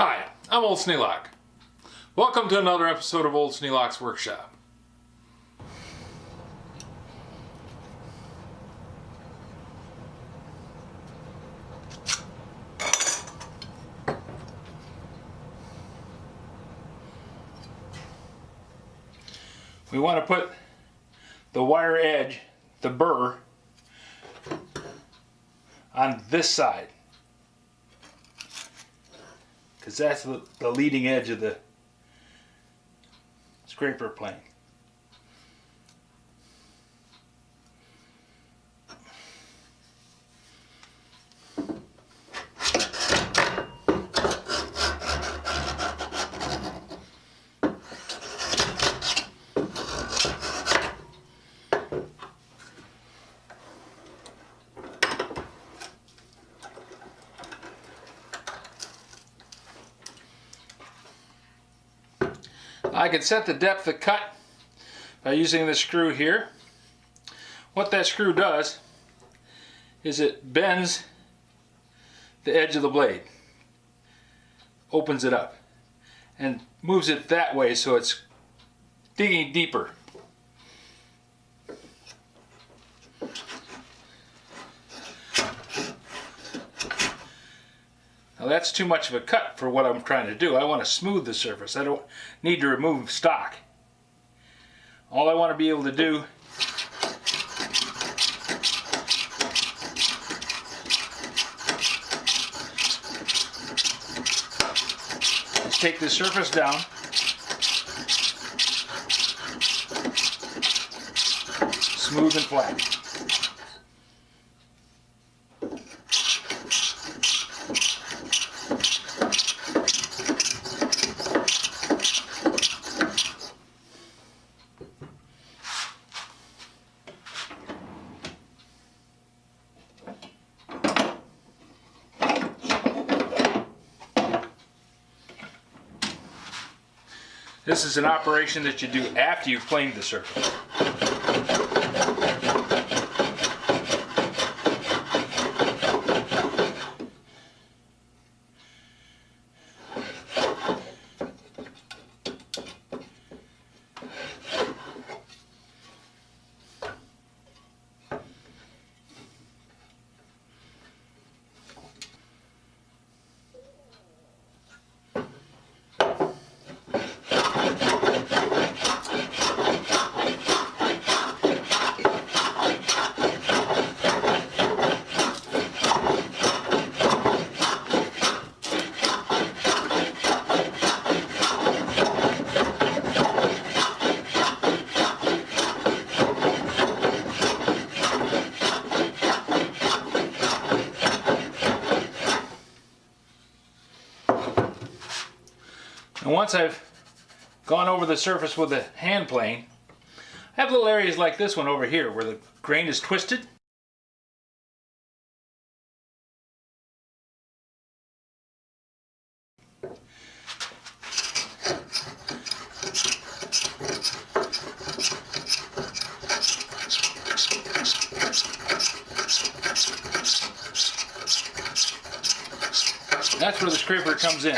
Hi, I'm Old Sneelock. Welcome to another episode of Old Sneelock's Workshop. We want to put the wire edge, the burr, on this side, because that's the leading edge of the scraper plane. I can set the depth of cut by using this screw here. What that screw does is it bends the edge of the blade, opens it up, and moves it that way so it's digging deeper. Now that's too much of a cut for what I'm trying to do. I want to smooth the surface. I don't need to remove stock. All I want to be able to do is take the surface down, smooth and flat. This is an operation that you do after you've planed the surface. And once I've gone over the surface with a hand plane, I have little areas like this one over here where the grain is twisted. That's where the scraper comes in.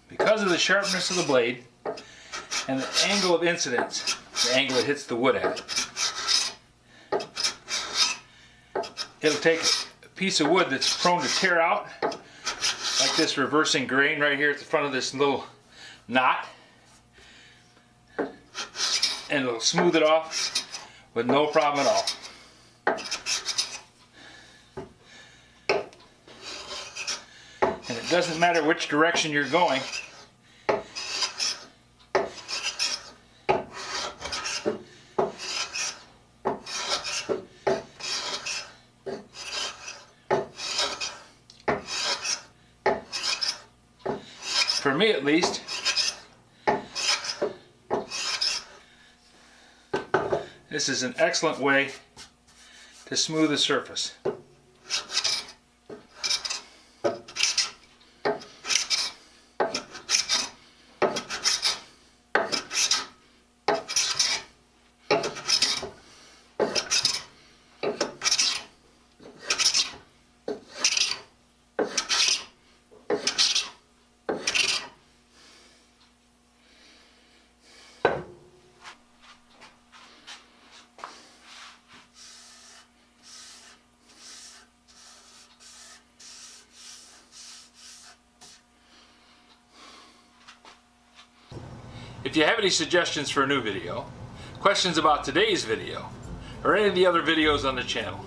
Because of the sharpness of the blade and the angle of incidence, the angle it hits the wood at, it'll take a piece of wood that's prone to tear out, like this reversing grain right here at the front of this little knot, and it'll smooth it off with no problem at all. And it doesn't matter which direction you're going. for me at least, this is an excellent way to smooth the surface. If you have any suggestions for a new video, questions about today's video, or any of the other videos on the channel,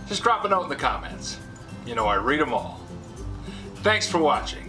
just drop a note in the comments. You know I read them all. Thanks for watching.